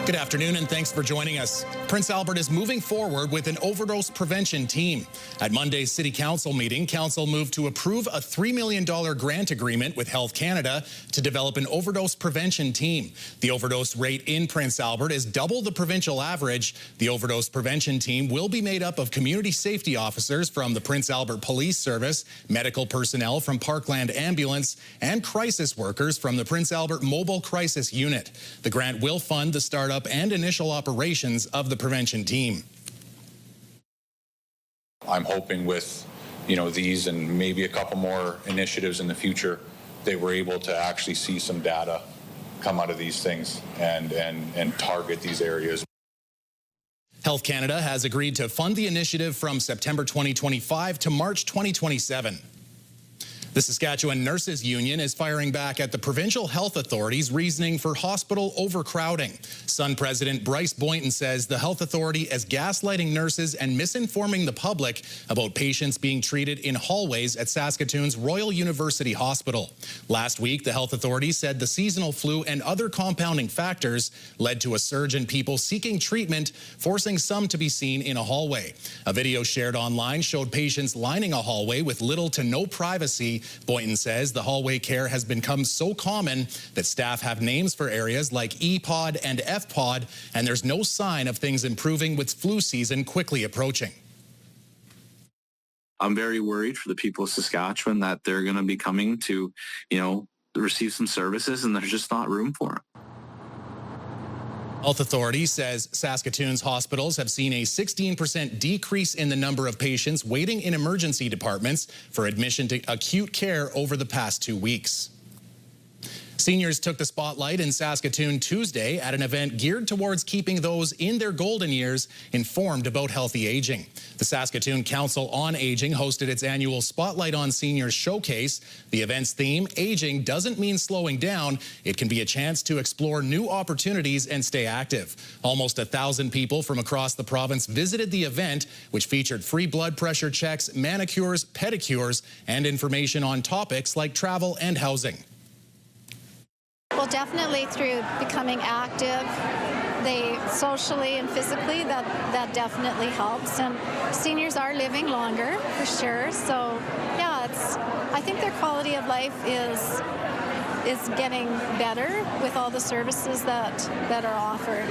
Good afternoon and thanks for joining us. Prince Albert is moving forward with an overdose prevention team. At Monday's City Council meeting, Council moved to approve a $3 million grant agreement with Health Canada to develop an overdose prevention team. The overdose rate in Prince Albert is double the provincial average. The overdose prevention team will be made up of community safety officers from the Prince Albert Police Service, medical personnel from Parkland Ambulance, and crisis workers from the Prince Albert Mobile Crisis Unit. The grant will fund the startup and initial operations of the prevention team. I'm hoping with, these and maybe a couple more initiatives in the future, they were able to actually see some data come out of these things and target these areas. Health Canada has agreed to fund the initiative from September 2025 to March 2027. The Saskatchewan Nurses Union is firing back at the provincial health authority's reasoning for hospital overcrowding. Sun President Bryce Boynton says the health authority is gaslighting nurses and misinforming the public about patients being treated in hallways at Saskatoon's Royal University Hospital. Last week, the health authority said the seasonal flu and other compounding factors led to a surge in people seeking treatment, forcing some to be seen in a hallway. A video shared online showed patients lining a hallway with little to no privacy. Boynton says the hallway care has become so common that staff have names for areas like E-Pod and F-Pod, and there's no sign of things improving with flu season quickly approaching. I'm very worried for the people of Saskatchewan that they're going to be coming to, receive some services and there's just not room for them. Health Authority says Saskatoon's hospitals have seen a 16% decrease in the number of patients waiting in emergency departments for admission to acute care over the past 2 weeks. Seniors took the spotlight in Saskatoon Tuesday at an event geared towards keeping those in their golden years informed about healthy aging. The Saskatoon Council on Aging hosted its annual Spotlight on Seniors showcase. The event's theme, Aging Doesn't Mean Slowing Down. It can be a chance to explore new opportunities and stay active. Almost 1,000 people from across the province visited the event, which featured free blood pressure checks, manicures, pedicures, and information on topics like travel and housing. Well, definitely through becoming active, socially and physically, that definitely helps. And seniors are living longer, for sure. So, yeah, I think their quality of life is getting better with all the services that are offered.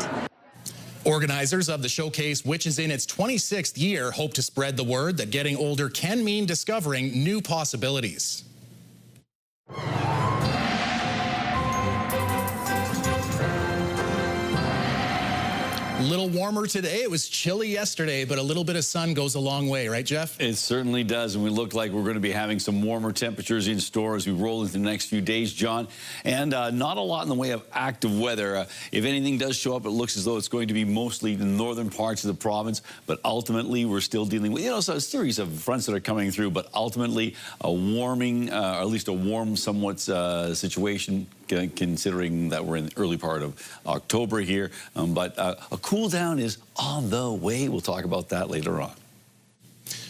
Organizers of the showcase, which is in its 26th year, hope to spread the word that getting older can mean discovering new possibilities. A little warmer today. It was chilly yesterday, but a little bit of sun goes a long way, right, Jeff? It certainly does, and we look like we're going to be having some warmer temperatures in store as we roll into the next few days, John. And not a lot in the way of active weather. If anything does show up, it looks as though it's going to be mostly the northern parts of the province, but ultimately we're still dealing with, so a series of fronts that are coming through, but ultimately a warming, or at least a warm somewhat situation, considering that we're in the early part of October here. But a cool down is on the way. We'll talk about that later on.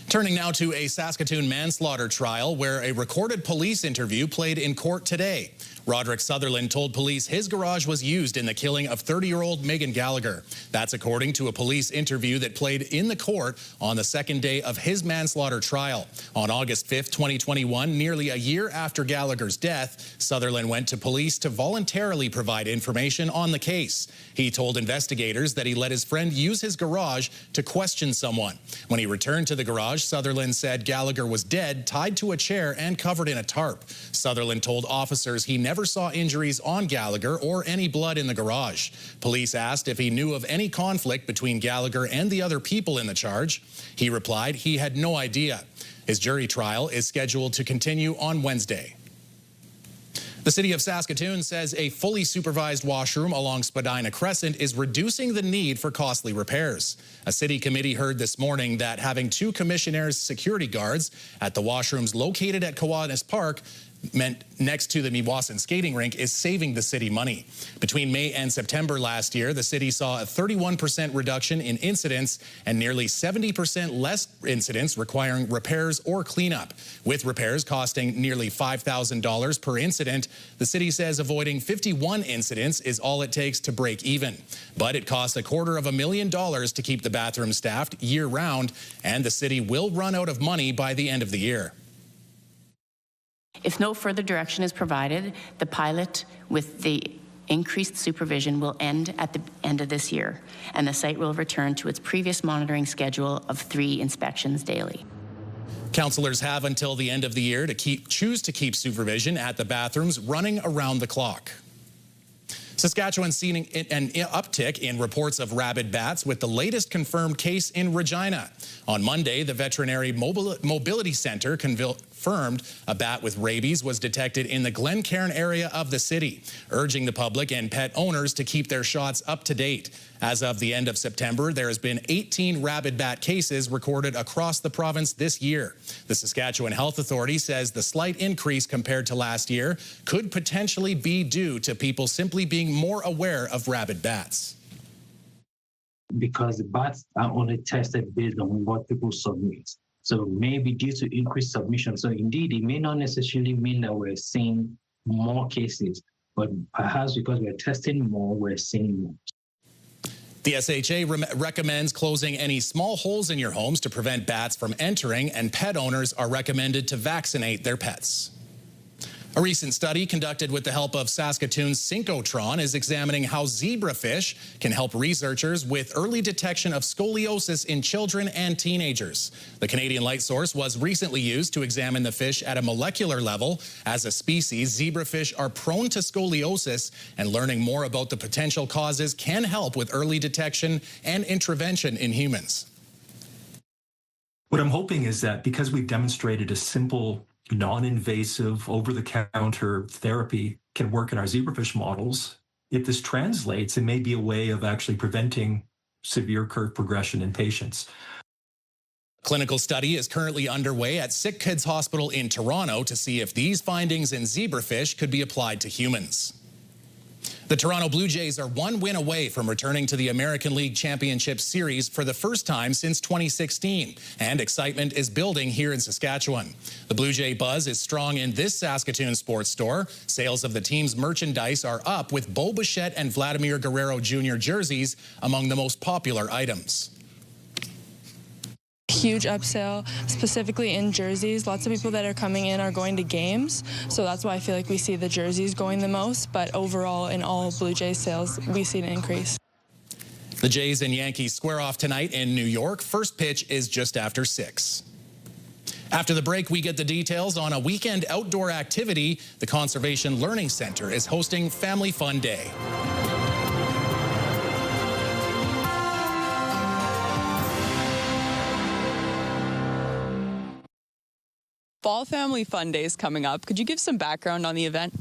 Turning now to a Saskatoon manslaughter trial where a recorded police interview played in court today. Roderick Sutherland told police his garage was used in the killing of 30-year-old Megan Gallagher. That's according to a police interview that played in the court on the second day of his manslaughter trial. On August 5th, 2021, nearly a year after Gallagher's death, Sutherland went to police to voluntarily provide information on the case. He told investigators that he let his friend use his garage to question someone. When he returned to the garage, Sutherland said Gallagher was dead, tied to a chair and covered in a tarp. Sutherland told officers he never saw injuries on Gallagher or any blood in the garage. Police asked if he knew of any conflict between Gallagher and the other people in the charge. He replied he had no idea. His jury trial is scheduled to continue on Wednesday. The city of Saskatoon says a fully supervised washroom along Spadina Crescent is reducing the need for costly repairs. A city committee heard this morning that having 2 commissioners' security guards at the washrooms located at Kiwanis Park meant next to the Meewasin skating rink is saving the city money. Between May and September last year, the city saw a 31% reduction in incidents and nearly 70% less incidents requiring repairs or cleanup. With repairs costing nearly $5,000 per incident, the city says avoiding 51 incidents is all it takes to break even. But it costs $250,000 to keep the bathroom staffed year-round, and the city will run out of money by the end of the year. If no further direction is provided, the pilot with the increased supervision will end at the end of this year, and the site will return to its previous monitoring schedule of 3 inspections daily. Councillors have until the end of the year to choose to keep supervision at the bathrooms running around the clock. Saskatchewan's seen an uptick in reports of rabid bats with the latest confirmed case in Regina. On Monday, the Veterinary Mobility Centre confirmed a bat with rabies was detected in the Glencairn area of the city, urging the public and pet owners to keep their shots up to date. As of the end of September, there has been 18 rabid bat cases recorded across the province this year. The Saskatchewan Health Authority says the slight increase compared to last year could potentially be due to people simply being more aware of rabid bats. Because the bats are only tested based on what people submit. So maybe due to increased submission. So indeed, it may not necessarily mean that we're seeing more cases, but perhaps because we're testing more, we're seeing more. The SHA recommends closing any small holes in your homes to prevent bats from entering, and pet owners are recommended to vaccinate their pets. A recent study conducted with the help of Saskatoon's synchrotron is examining how zebrafish can help researchers with early detection of scoliosis in children and teenagers. The Canadian light source was recently used to examine the fish at a molecular level. As a species, zebrafish are prone to scoliosis, and learning more about the potential causes can help with early detection and intervention in humans. What I'm hoping is that because we've demonstrated a simple non-invasive, over-the-counter therapy can work in our zebrafish models, if this translates, it may be a way of actually preventing severe curve progression in patients. A clinical study is currently underway at Sick Kids Hospital in Toronto to see if these findings in zebrafish could be applied to humans. The Toronto Blue Jays are one win away from returning to the American League Championship Series for the first time since 2016, and excitement is building here in Saskatchewan. The Blue Jay buzz is strong in this Saskatoon sports store. Sales of the team's merchandise are up, with Bo Bichette and Vladimir Guerrero Jr. jerseys among the most popular items. Huge upsell, specifically in jerseys. Lots of people that are coming in are going to games, so that's why I feel like we see the jerseys going the most, but overall in all Blue Jays sales, we see an increase. The Jays and Yankees square off tonight in New York. First pitch is just after 6. After the break, we get the details on a weekend outdoor activity. The Conservation Learning Center is hosting Family Fun Day. Fall Family Fun Day is coming up. Could you give some background on the event?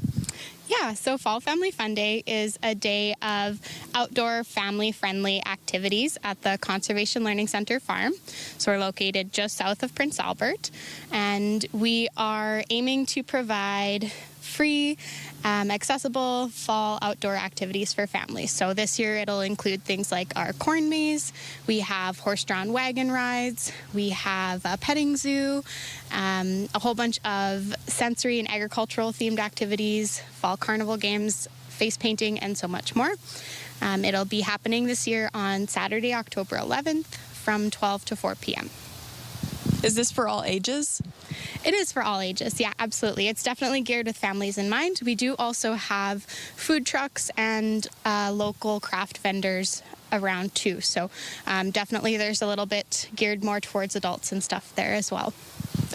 Yeah, so Fall Family Fun Day is a day of outdoor family-friendly activities at the Conservation Learning Center farm. So we're located just south of Prince Albert, and we are aiming to provide free, accessible fall outdoor activities for families. So this year it'll include things like our corn maze, we have horse-drawn wagon rides, we have a petting zoo, a whole bunch of sensory and agricultural themed activities, fall carnival games, face painting, and so much more. It'll be happening this year on Saturday, October 11th from 12 to 4 p.m. Is this for all ages? It is for all ages, yeah, absolutely. It's definitely geared with families in mind. We do also have food trucks and local craft vendors around too. So definitely there's a little bit geared more towards adults and stuff there as well.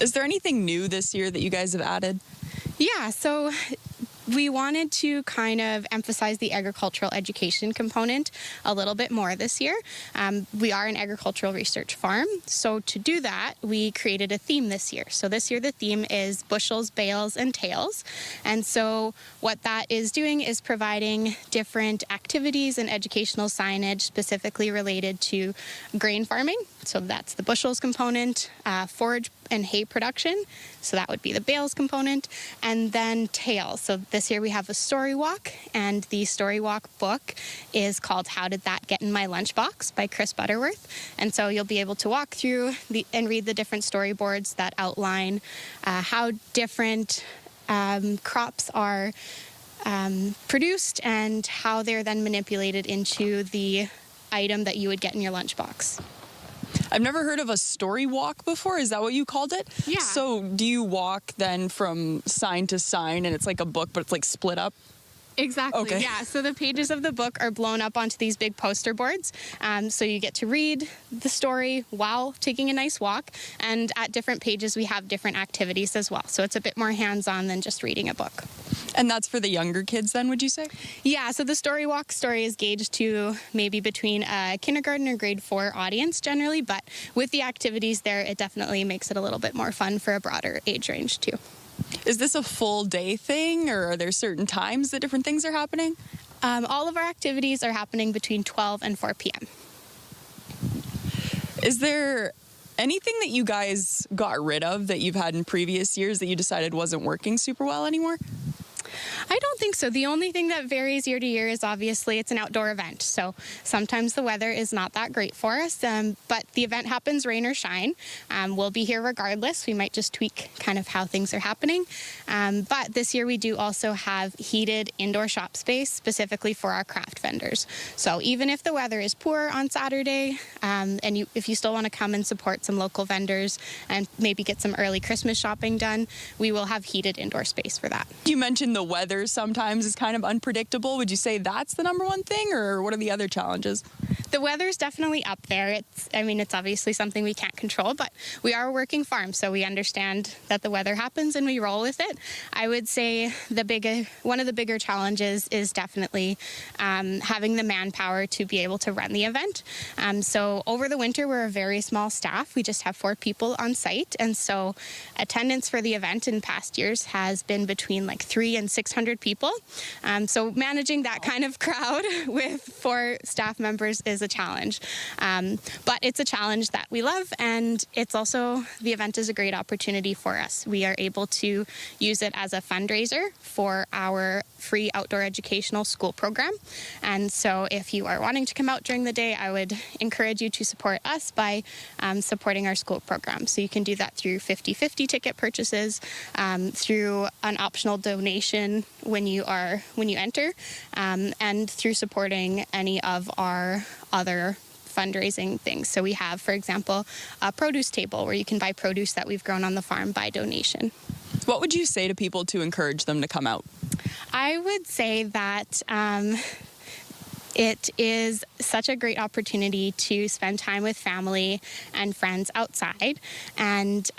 Is there anything new this year that you guys have added? Yeah, so we wanted to kind of emphasize the agricultural education component a little bit more this year. We are an agricultural research farm, so to do that, we created a theme this year. So this year the theme is bushels, bales, and tails. And so what that is doing is providing different activities and educational signage specifically related to grain farming. So that's the bushels component, forage and hay production. So that would be the bales component. And then tail. So this year we have a story walk, and the story walk book is called How Did That Get in My Lunchbox by Chris Butterworth. And so you'll be able to walk through and read the different storyboards that outline how different crops are produced and how they're then manipulated into the item that you would get in your lunchbox. I've never heard of a story walk before. Is that what you called it? Yeah. So do you walk then from sign to sign, and it's like a book, but it's like split up? Exactly. Okay. Yeah. So the pages of the book are blown up onto these big poster boards. So you get to read the story while taking a nice walk. And at different pages, we have different activities as well. So it's a bit more hands-on than just reading a book. And that's for the younger kids then, would you say? Yeah. So the story walk story is gauged to maybe between a kindergarten or grade 4 audience generally. But with the activities there, it definitely makes it a little bit more fun for a broader age range too. Is this a full day thing, or are there certain times that different things are happening? All of our activities are happening between 12 and 4 p.m. Is there anything that you guys got rid of that you've had in previous years that you decided wasn't working super well anymore? I don't think so. The only thing that varies year to year is obviously it's an outdoor event. So sometimes the weather is not that great for us, but the event happens rain or shine. We'll be here regardless. We might just tweak kind of how things are happening. But this year we do also have heated indoor shop space specifically for our craft vendors. So even if the weather is poor on Saturday, and if you still want to come and support some local vendors and maybe get some early Christmas shopping done, we will have heated indoor space for that. You mentioned the weather sometimes is kind of unpredictable. Would you say that's the number one thing, or what are the other challenges? The weather's definitely up there. It's obviously something we can't control, but we are a working farm, so we understand that the weather happens and we roll with it. I would say one of the bigger challenges is definitely having the manpower to be able to run the event. So over the winter, we're a very small staff. We just have 4 people on site, and so attendance for the event in past years has been between like 300 and 600 people. So managing that kind of crowd with 4 staff members is a challenge. But it's a challenge that we love, and it's also, the event is a great opportunity for us. We are able to use it as a fundraiser for our free outdoor educational school program. And so if you are wanting to come out during the day, I would encourage you to support us by supporting our school program. So you can do that through 50/50 ticket purchases, through an optional donation when you enter, and through supporting any of our other fundraising things. So we have, for example, a produce table where you can buy produce that we've grown on the farm by donation. What would you say to people to encourage them to come out? I would say that it is such a great opportunity to spend time with family and friends outside, and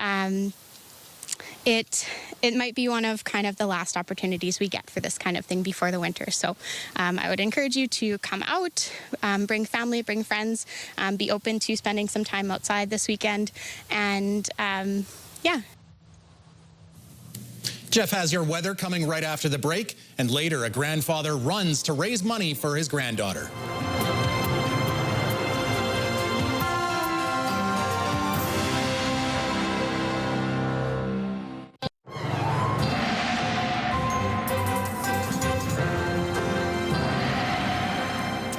it might be one of kind of the last opportunities we get for this kind of thing before the winter. So I would encourage you to come out, bring family, bring friends, be open to spending some time outside this weekend, and yeah. Jeff has your weather coming right after the break, and later a grandfather runs to raise money for his granddaughter.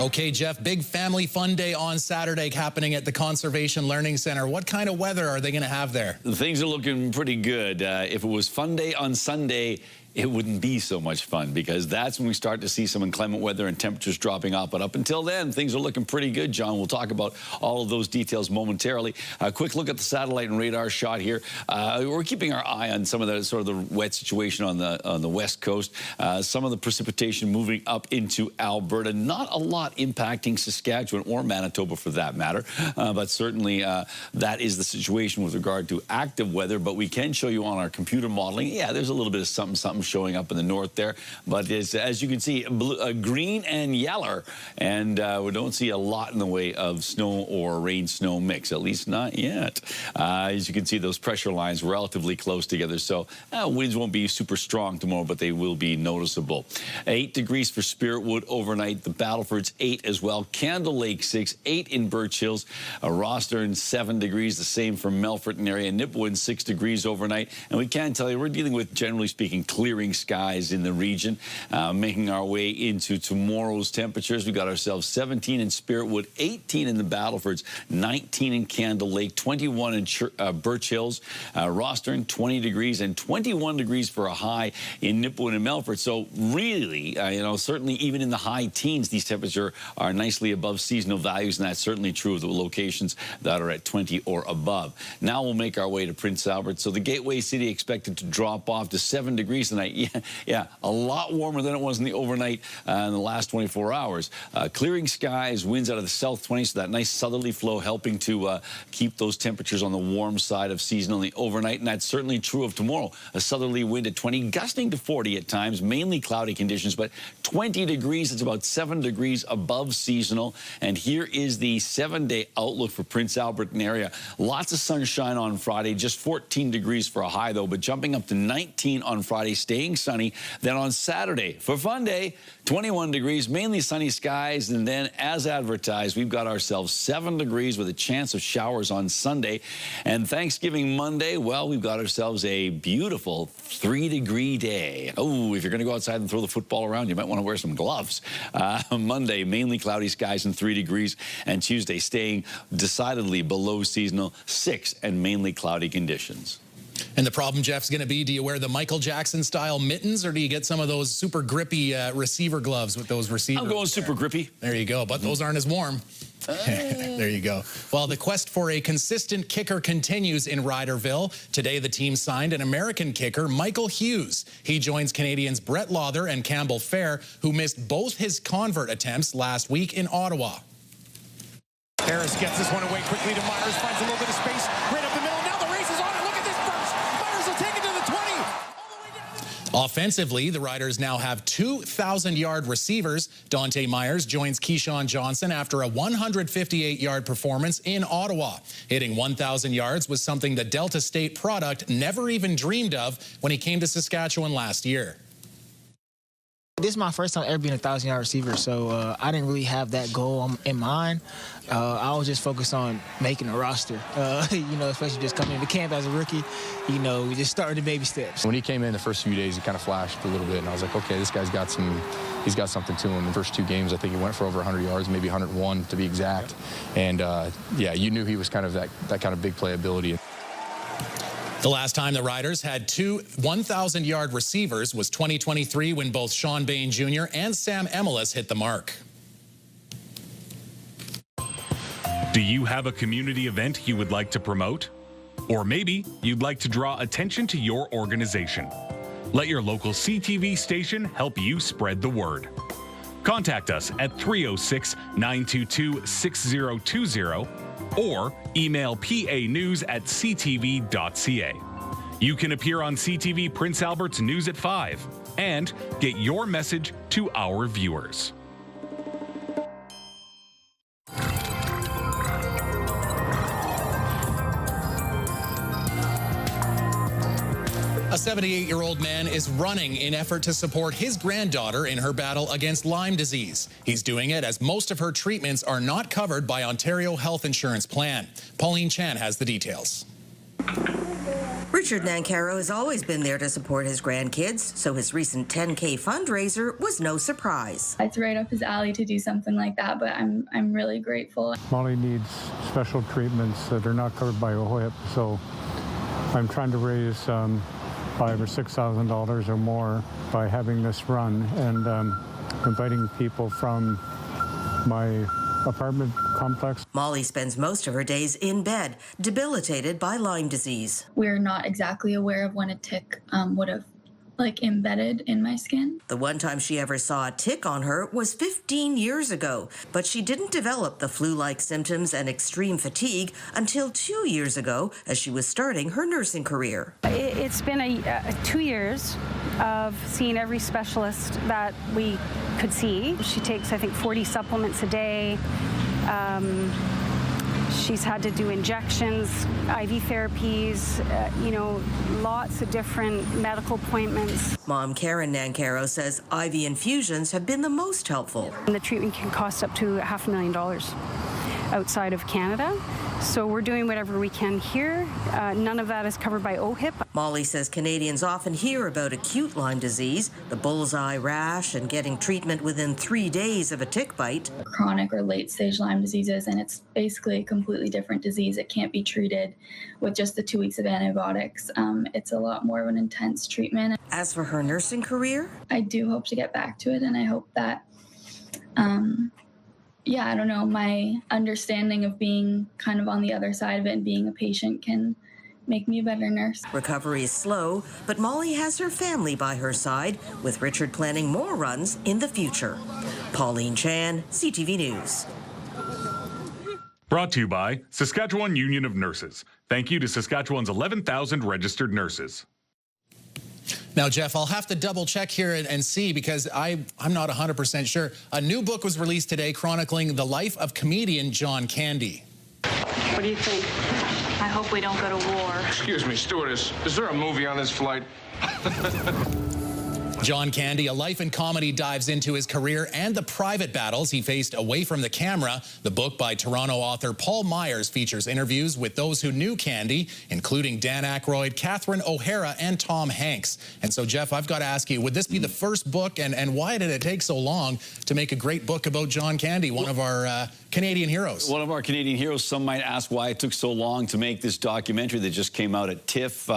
Okay, Jeff, big family fun day on Saturday happening at the Conservation Learning Center. What kind of weather are they going to have there? Things are looking pretty good. If it was fun day on Sunday, it wouldn't be so much fun, because that's when we start to see some inclement weather and temperatures dropping off. But up until then, things are looking pretty good, John. We'll talk about all of those details momentarily. A quick look at the satellite and radar shot here. We're keeping our eye on some of the sort of the wet situation on the west coast. Some of the precipitation moving up into Alberta. Not a lot impacting Saskatchewan or Manitoba for that matter. But certainly that is the situation with regard to active weather. But we can show you on our computer modeling, yeah, there's a little bit of something showing up in the north there. But it's, as you can see, green and yellow, and we don't see a lot in the way of snow or rain-snow mix, at least not yet. As you can see, those pressure lines relatively close together, so winds won't be super strong tomorrow, but they will be noticeable. 8 degrees for Spiritwood overnight. The Battleford's 8 as well. Candle Lake 6, 8 in Birch Hills. Rostern 7 degrees, the same for Melfort and area. Nipawin 6 degrees overnight. And we can tell you we're dealing with, generally speaking, clearing skies in the region. Making our way into tomorrow's temperatures, we got ourselves 17 in Spiritwood, 18 in the Battlefords, 19 in Candle Lake, 21 in Birch Hills. Rostern 20 degrees and 21 degrees for a high in Nipawin and Melfort. So really, certainly even in the high teens, these temperatures are nicely above seasonal values, and that's certainly true of the locations that are at 20 or above. Now we'll make our way to Prince Albert. So the Gateway City expected to drop off to 7 degrees tonight. Yeah, a lot warmer than it was in the overnight in the last 24 hours. Clearing skies, winds out of the south 20, so that nice southerly flow helping to keep those temperatures on the warm side of seasonal in the overnight, and that's certainly true of tomorrow. A southerly wind at 20, gusting to 40 at times, mainly cloudy conditions, but 20 degrees, it's about 7 degrees above seasonal. And here is the 7-day outlook for Prince Albert and area. Lots of sunshine on Friday, just 14 degrees for a high though, but jumping up to 19 on Friday, staying sunny. Then on Saturday, for Fun Day, 21 degrees, mainly sunny skies. And then as advertised, we've got ourselves 7 degrees with a chance of showers on Sunday. And Thanksgiving Monday, well, we've got ourselves a beautiful 3-degree day. Oh, if you're going to go outside and throw the football around, you might want to wear some gloves. Monday, mainly cloudy skies and 3 degrees. And Tuesday, staying decidedly below seasonal, 6 and mainly cloudy conditions. And the problem, Jeff, is going to be, do you wear the Michael Jackson-style mittens, or do you get some of those super grippy receiver gloves with those receivers? I'm going super grippy. There you go, but those aren't as warm. There you go. Well, the quest for a consistent kicker continues in Ryderville. Today, the team signed an American kicker, Michael Hughes. He joins Canadians Brett Lawther and Campbell Fair, who missed both his convert attempts last week in Ottawa. Harris gets this one away quickly to Myers, finds a little bit of space right up the middle. Now the race is on, and look at this burst. Myers will take it to the 20. All the way down. Offensively, the Riders now have 2,000-yard receivers. Dante Myers joins Keyshawn Johnson after a 158-yard performance in Ottawa. Hitting 1,000 yards was something the Delta State product never even dreamed of when he came to Saskatchewan last year. This is my first time ever being a 1,000-yard receiver, so I didn't really have that goal in mind. I was just focused on making a roster, especially just coming into camp as a rookie, we just started the baby steps. When he came in the first few days, he kind of flashed a little bit, and I was like, okay, this guy's got he's got something to him. The first 2 games, I think he went for over 100 yards, maybe 101 to be exact. And, yeah, you knew he was kind of that kind of big playability. The last time the Riders had 2 1,000-yard receivers was 2023 when both Sean Bain Jr. and Sam Emelis hit the mark. Do you have a community event you would like to promote? Or maybe you'd like to draw attention to your organization. Let your local CTV station help you spread the word. Contact us at 306-922-6020 or email panews@ctv.ca. You can appear on CTV Prince Albert's News at 5 and get your message to our viewers. A 78-year-old man is running in effort to support his granddaughter in her battle against Lyme disease. He's doing it as most of her treatments are not covered by Ontario Health Insurance Plan. Pauline Chan has the details. Richard Nancaro has always been there to support his grandkids, so his recent 10K fundraiser was no surprise. It's right up his alley to do something like that, but I'm really grateful. Molly needs special treatments that are not covered by OHIP, so I'm trying to raise $5,000 or $6,000 or more by having this run, and inviting people from my apartment complex. Molly spends most of her days in bed, debilitated by Lyme disease. We're not exactly aware of when a tick would have like embedded in my skin. The one time she ever saw a tick on her was 15 years ago, but she didn't develop the flu-like symptoms and extreme fatigue until 2 years ago as she was starting her nursing career. It's been 2 years of seeing every specialist that we could see. She takes, I think, 40 supplements a day. She's had to do injections, IV therapies, lots of different medical appointments. Mom Karen Nancaro says IV infusions have been the most helpful. And the treatment can cost up to $500,000 outside of Canada. So we're doing whatever we can here. None of that is covered by OHIP. Molly says Canadians often hear about acute Lyme disease, the bullseye rash, and getting treatment within 3 days of a tick bite. Chronic or late-stage Lyme diseases, and it's basically a completely different disease. It can't be treated with just the 2 weeks of antibiotics. It's a lot more of an intense treatment. As for her nursing career, I do hope to get back to it, and I hope that I don't know, my understanding of being kind of on the other side of it and being a patient can make me a better nurse. Recovery is slow, but Molly has her family by her side, with Richard planning more runs in the future. Pauline Chan, CTV News. Brought to you by Saskatchewan Union of Nurses. Thank you to Saskatchewan's 11,000 registered nurses. Now, Jeff, I'll have to double check here and see, because I'm not 100% sure. A new book was released today chronicling the life of comedian John Candy. What do you think? I hope we don't go to war. Excuse me, stewardess. Is there a movie on this flight? John Candy, A Life in Comedy, dives into his career and the private battles he faced away from the camera. The book by Toronto author Paul Myers features interviews with those who knew Candy, including Dan Aykroyd, Catherine O'Hara, and Tom Hanks. And so, Jeff, I've got to ask you, would this be the first book, and why did it take so long to make a great book about John Candy, one of our Canadian heroes? One of our Canadian heroes. Some might ask why it took so long to make this documentary that just came out at TIFF.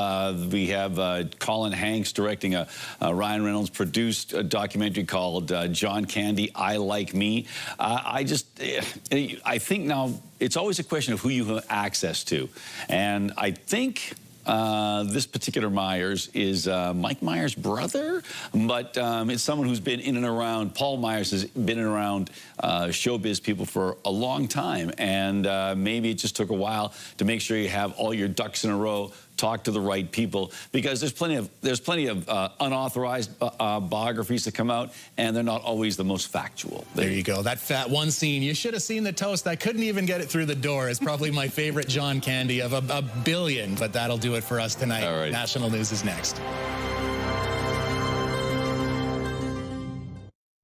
We have Colin Hanks directing a Ryan Reynolds produced a documentary called John Candy, I Like Me. I think now it's always a question of who you have access to. And I think this particular Myers is Mike Myers' brother, but it's someone who's been in and around. Paul Myers has been in and around showbiz people for a long time, and maybe it just took a while to make sure you have all your ducks in a row, talk to the right people, because there's plenty of unauthorized biographies that come out, and they're not always the most factual. There you go. That fat one scene, you should have seen the toast. I couldn't even get it through the door. It's probably my favorite John Candy of a billion, but that'll do it for us tonight. All right. National News is next.